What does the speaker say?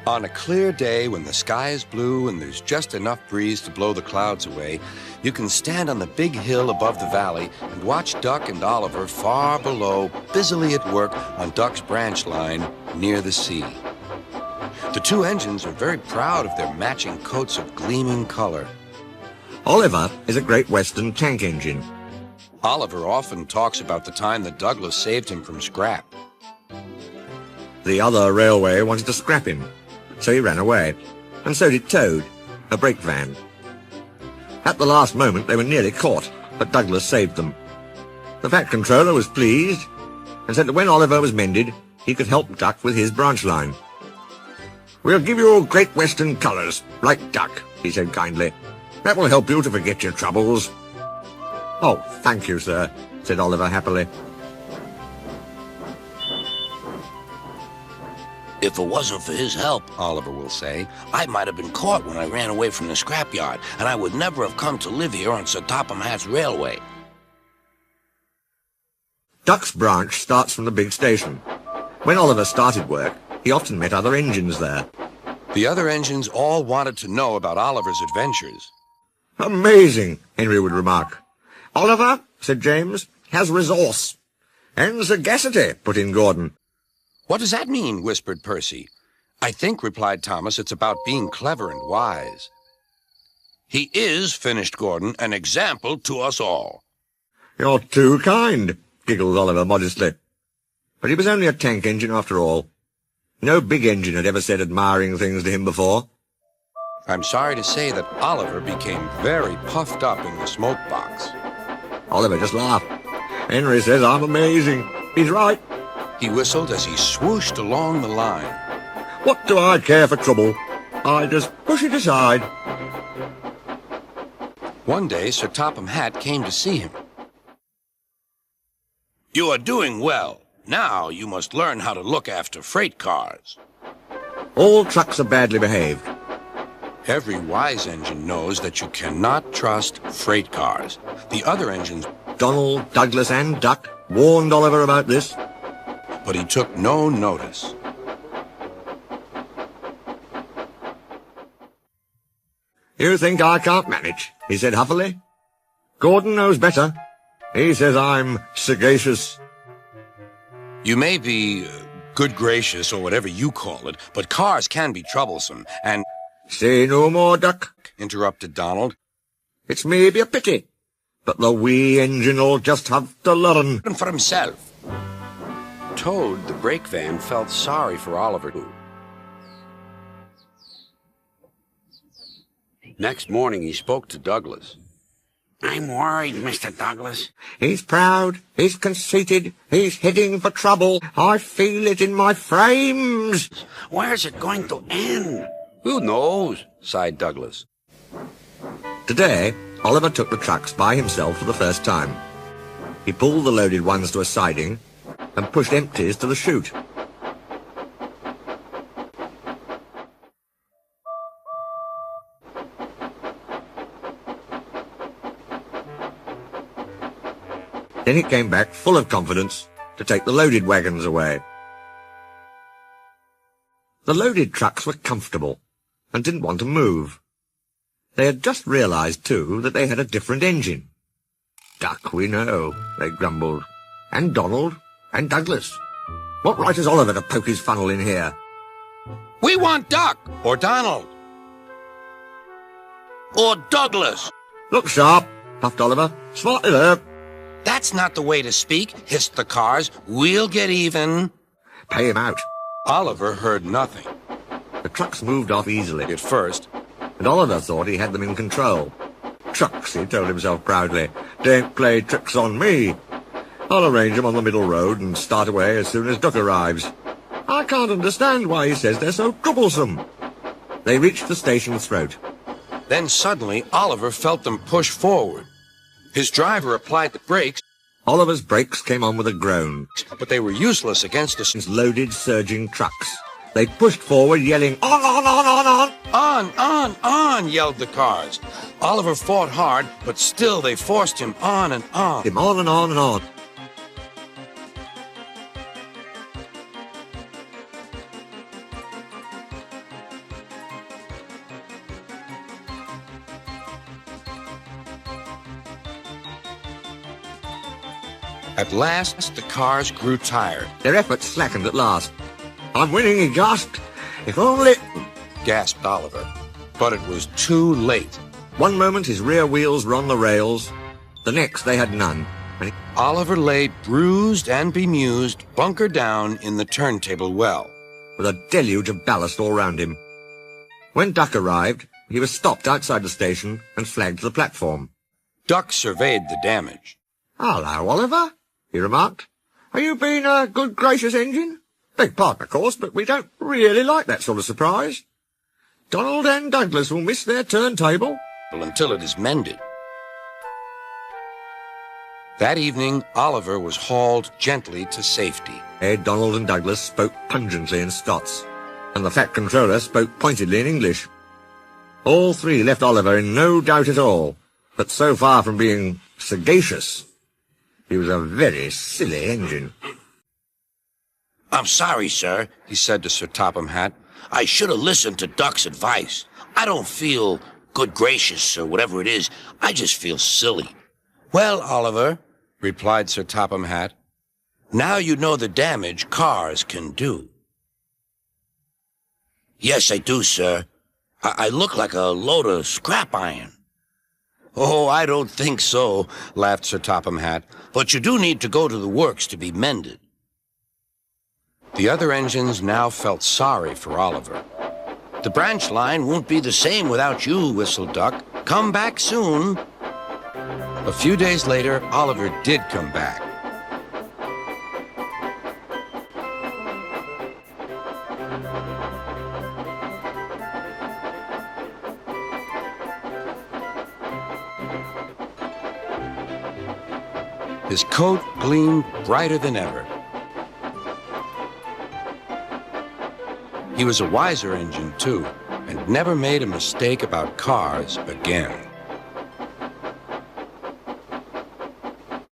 On a clear day when the sky is blue and there's just enough breeze to blow the clouds away, you can stand on the big hill above the valley and watch Duck and Oliver far below, busily at work on Duck's branch line near the sea. The two engines are very proud of their matching coats of gleaming color. Oliver is a Great Western tank engine. Oliver often talks about the time that Douglas saved him from scrap. The other railway wanted to scrap him, so he ran away, and so did Toad, a brake van. At the last moment they were nearly caught, but Douglas saved them. The Fat Controller was pleased, and said that when Oliver was mended, he could help Duck with his branch line. "We'll give you all Great Western colours, like Duck," he said kindly. "That will help you to forget your troubles." "Oh, thank you, sir," said Oliver happily. "If it wasn't for his help," Oliver will say, "I might have been caught when I ran away from the scrapyard, and I would never have come to live here on Sir Topham Hatt's railway." Duck's branch starts from the big station. When Oliver started work, he often met other engines there. The other engines all wanted to know about Oliver's adventures. "Amazing," Henry would remark. "Oliver," said James, "has resource." "And sagacity," put in Gordon. "What does that mean?" whispered Percy. "I think," replied Thomas, "it's about being clever and wise." "He is," finished Gordon, "an example to us all." "You're too kind," giggled Oliver modestly. But he was only a tank engine after all. No big engine had ever said admiring things to him before. I'm sorry to say that Oliver became very puffed up in the smoke box. Oliver just laughed. "Henry says I'm amazing. He's right." He whistled as he swooshed along the line. "What do I care for trouble? I just push it aside." One day, Sir Topham Hatt came to see him. "You are doing well. Now you must learn how to look after freight cars." All trucks are badly behaved. Every wise engine knows that you cannot trust freight cars. The other engines, Donald, Douglas, and Duck warned Oliver about this. but he took no notice. "You think I can't manage," he said huffily. "Gordon knows better. He says I'm sagacious." You may be good gracious or whatever you call it, but cars can be troublesome, and— "Say no more, Duck," interrupted Donald. "It's maybe a pity, but the wee engine'll just have to learn." And for himself. Toad, the brake van, felt sorry for Oliver. Next morning, he spoke to Douglas. "I'm worried, Mr. Douglas." "He's proud, he's conceited, he's heading for trouble. I feel it in my frames." "Where's it going to end?" "Who knows?" sighed Douglas. Today, Oliver took the trucks by himself for the first time. He pulled the loaded ones to a siding and pushed empties to the chute. Then he came back full of confidence to take the loaded wagons away. The loaded trucks were comfortable and didn't want to move. They had just realized, too, that they had a different engine. "Duck, we know," they grumbled. "And Donald, and Douglas. What right has Oliver to poke his funnel in here?" "We want Duck!" Or Donald. "Or Douglas!" "Look sharp," puffed Oliver. "Smart it up." "That's not the way to speak," hissed the cars. "We'll get even." "Pay him out." Oliver heard nothing The trucks moved off easily, at first. and Oliver thought he had them in control. "Trucks," he told himself proudly, "don't play tricks on me. I'll arrange them on the middle road and start away as soon as Duck arrives. I can't understand why he says they're so troublesome." They reached the station's throat. Then suddenly, Oliver felt them push forward. His driver applied the brakes, Oliver's brakes came on with a groan. but they were useless against the Loaded, surging trucks. They pushed forward, yelling, "On, on, on, on, on!" On, yelled the cars. Oliver fought hard, but still they forced him on and on. Him on and on and on. At last, the cars grew tired, Their efforts slackened at last. I'm winning, he gasped. If only... gasped Oliver. But it was too late. One moment his rear wheels were on the rails, the next they had none. And Oliver lay bruised and bemused, bunker down in the turntable well. with a deluge of ballast all round him. When Duck arrived, he was stopped outside the station and flagged to the platform. Duck surveyed the damage. "Hello, Oliver," he remarked. "Are you being a good gracious engine? Beg pardon, of course, but we don't really like that sort of surprise. Donald and Douglas will miss their turntable." Until it is mended. That evening, Oliver was hauled gently to safety. Ed, Donald and Douglas spoke pungently in Scots, and the Fat Controller spoke pointedly in English. All three left Oliver in no doubt at all, but so far from being sagacious, he was a very silly engine. I'm sorry, sir, He said to Sir Topham Hatt. I should have listened to Duck's advice. I don't feel good gracious or whatever it is. I just feel silly. Well, Oliver, Replied Sir Topham Hatt. now you know the damage cars can do. Yes, I do, sir. I look like a load of scrap iron. Oh, I don't think so, laughed Sir Topham Hatt. But you do need to go to the works to be mended. The other engines now felt sorry for Oliver. The branch line won't be the same without you, whistled Duck. Come back soon. A few days later, Oliver did come back. His coat gleamed brighter than ever. He was a wiser engine, too, and never made a mistake about cars again.